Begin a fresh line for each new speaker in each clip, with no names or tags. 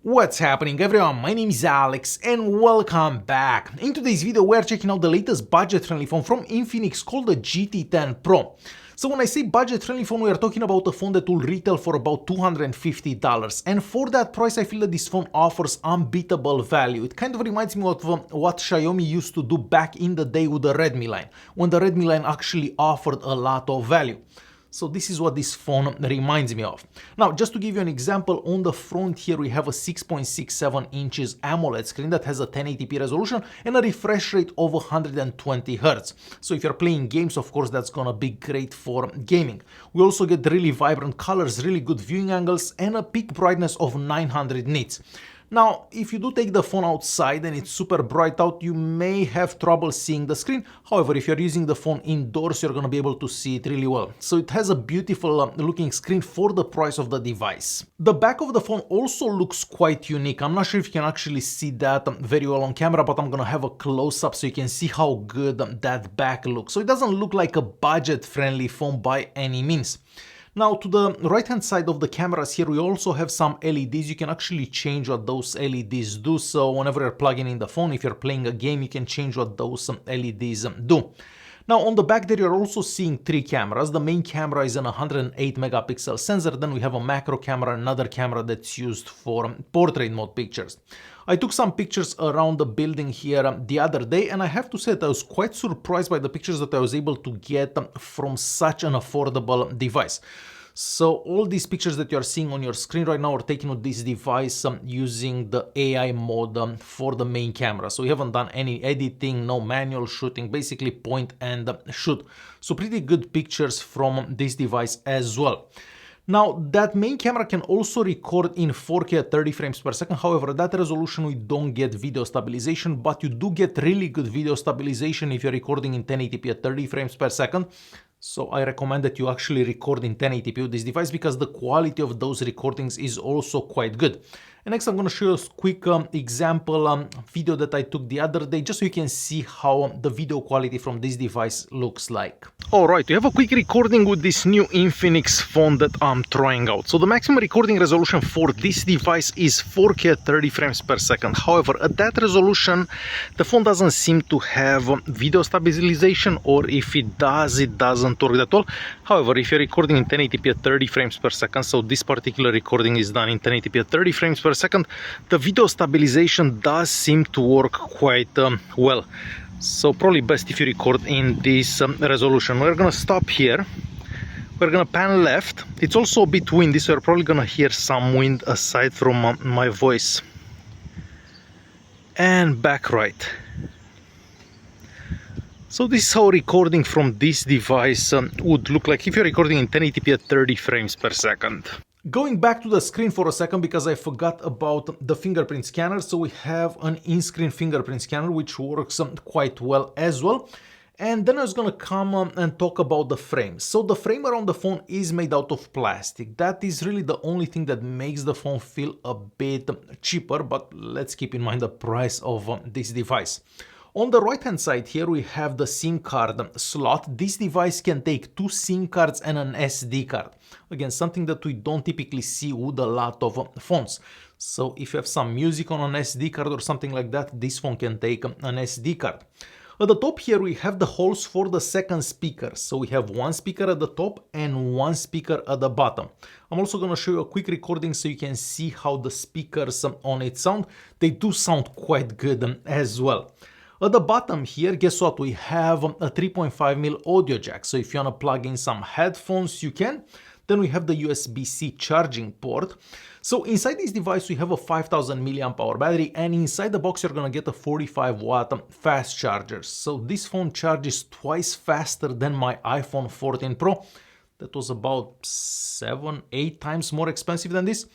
What's happening everyone, my name is Alex and welcome back. In today's video we are checking out the latest budget-friendly phone from Infinix called the GT10 Pro. So when I say budget-friendly phone, we are talking about a phone that will retail for about $250, and for that price I feel that this phone offers unbeatable value. It kind of reminds me of what Xiaomi used to do back in the day with the Redmi line, when the Redmi line actually offered a lot of value. So this is what this phone reminds me of. Now, just to give you an example, on the front here we have a 6.67 inches Amoled screen that has a 1080p resolution and a refresh rate of 120 Hz. So if you're playing games, of course, that's gonna be great for gaming. We also get really vibrant colors, really good viewing angles, and a peak brightness of 900 nits. Now, if you do take the phone outside and it's super bright out, you may have trouble seeing the screen. However, if you're using the phone indoors, you're going to be able to see it really well. So it has a beautiful looking screen for the price of the device. The back of the phone also looks quite unique. I'm not sure if you can actually see that very well on camera, but I'm going to have a close-up so you can see how good that back looks. So it doesn't look like a budget-friendly phone by any means. Now, to the right hand side of the cameras here, we also have some LEDs. You can actually change what those LEDs do. So whenever you're plugging in the phone, if you're playing a game, you can change what those LEDs do. Now, on the back there, you're also seeing three cameras. The main camera is an 108 megapixel sensor. Then we have a macro camera, another camera that's used for portrait mode pictures. I took some pictures around the building here the other day, and I have to say that I was quite surprised by the pictures that I was able to get from such an affordable device. So all these pictures that you are seeing on your screen right now are taken with this device using the AI mode for the main camera. So we haven't done any editing, no manual shooting, basically point and shoot. So pretty good pictures from this device as well. Now, that main camera can also record in 4K at 30 frames per second. However, at that resolution we don't get video stabilization, but you do get really good video stabilization if you're recording in 1080p at 30 frames per second. So I recommend that you actually record in 1080p with this device because the quality of those recordings is also quite good. And next I'm going to show you a quick example video that I took the other day, just so you can see how the video quality from this device looks like. Alright, we have a quick recording with this new Infinix phone that I'm trying out. So the maximum recording resolution for this device is 4K at 30 frames per second. However, at that resolution, the phone doesn't seem to have video stabilization, or if it does, it doesn't work at all. However, if you're recording in 1080p at 30 frames per second, so this particular recording is done in 1080p at 30 frames per second, the video stabilization does seem to work quite well. So probably best if you record in this resolution. We're gonna stop here. We're gonna pan left. It's also a bit windy, so you're probably gonna hear some wind aside from my voice. And back right. So this is how recording from this device would look like if you're recording in 1080p at 30 frames per second. Going back to the screen for a second because I forgot about the fingerprint scanner. So we have an in-screen fingerprint scanner which works quite well as well. And then I was gonna come and talk about the frame. So the frame around the phone is made out of plastic. That is really the only thing that makes the phone feel a bit cheaper, but let's keep in mind the price of this device. On the right hand side here we have the SIM card slot. This device can take two SIM cards and an SD card. Again, something that we don't typically see with a lot of phones. So if you have some music on an SD card or something like that, this phone can take an SD card. At the top here we have the holes for the second speaker. So we have one speaker at the top and one speaker at the bottom. I'm also going to show you a quick recording so you can see how the speakers on it sound. They do sound quite good as well. At the bottom here, guess what? We have a 3.5mm audio jack. So if you want to plug in some headphones, you can. Then we have the USB-C charging port. So inside this device, we have a 5000 milliamp hour battery, and inside the box, you're going to get a 45 watt fast charger. So this phone charges twice faster than my iPhone 14 Pro. That was about 7-8 times more expensive than this.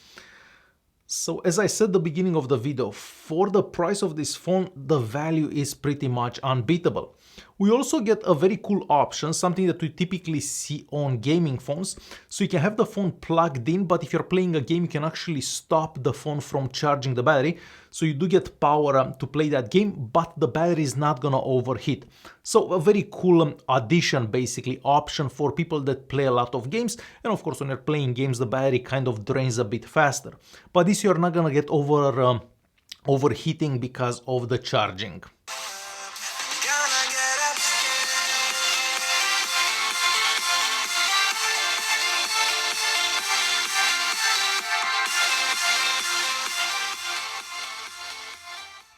So as I said at the beginning of the video, for the price of this phone, the value is pretty much unbeatable. We also get a very cool option, something that we typically see on gaming phones. So you can have the phone plugged in, but if you're playing a game, you can actually stop the phone from charging the battery. So you do get power to play that game, but the battery is not gonna overheat. So a very cool addition, basically, option for people that play a lot of games. And of course, when you're playing games, the battery kind of drains a bit faster. But this you're not gonna get overheating because of the charging.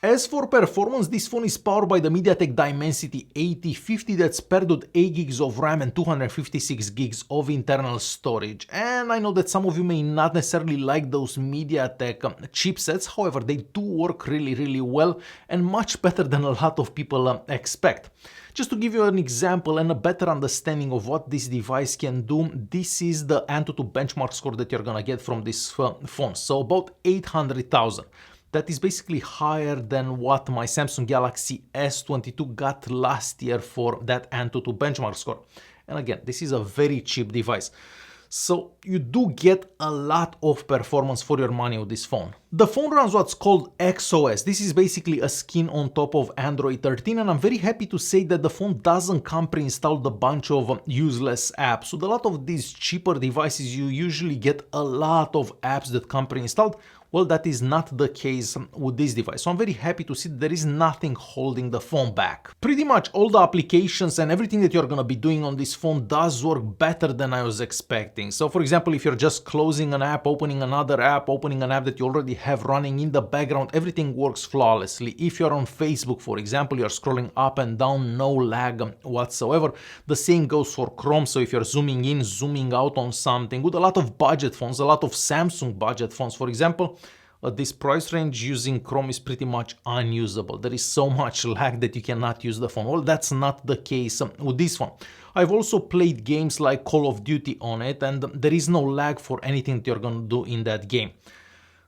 As for performance, this phone is powered by the MediaTek Dimensity 8050 that's paired with 8 gigs of RAM and 256 gigs of internal storage. And I know that some of you may not necessarily like those MediaTek chipsets, however they do work really well and much better than a lot of people expect. Just to give you an example and a better understanding of what this device can do, this is the Antutu benchmark score that you're gonna get from this phone, so about 800,000. That is basically higher than what my Samsung Galaxy S22 got last year for that Antutu benchmark score. And again, this is a very cheap device. So you do get a lot of performance for your money with this phone. The phone runs what's called XOS. This is basically a skin on top of Android 13, and I'm very happy to say that the phone doesn't come pre-installed a bunch of useless apps. With a lot of these cheaper devices, you usually get a lot of apps that come pre-installed. Well, that is not the case with this device, so I'm very happy to see that there is nothing holding the phone back. Pretty much all the applications and everything that you're gonna be doing on this phone does work better than I was expecting. So for example, if you're just closing an app, opening another app, opening an app that you already have running in the background, everything works flawlessly. If you're on Facebook, for example, you're scrolling up and down, no lag whatsoever. The same goes for Chrome, so if you're zooming in, zooming out on something, with a lot of budget phones, a lot of Samsung budget phones, for example, at this price range, using Chrome is pretty much unusable. There is so much lag that you cannot use the phone. Well, that's not the case with this one. I've also played games like Call of Duty on it, and there is no lag for anything that you're gonna do in that game.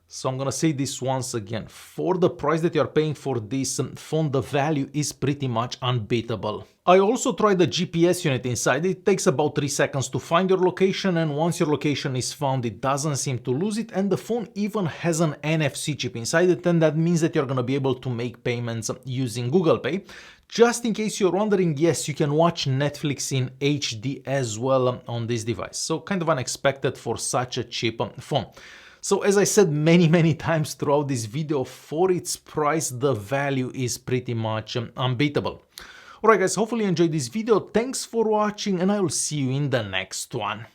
So I'm gonna say this once again, for the price that you're paying for this phone, the value is pretty much unbeatable. I also tried the GPS unit inside. It takes about 3 seconds to find your location, and once your location is found, it doesn't seem to lose it, and the phone even has an NFC chip inside it, and that means that you're gonna be able to make payments using Google Pay. Just in case you're wondering, yes, you can watch Netflix in HD as well on this device. So kind of unexpected for such a cheap phone. So as I said many times throughout this video, for its price, the value is pretty much unbeatable. Alright guys, hopefully you enjoyed this video. Thanks for watching, and I will see you in the next one.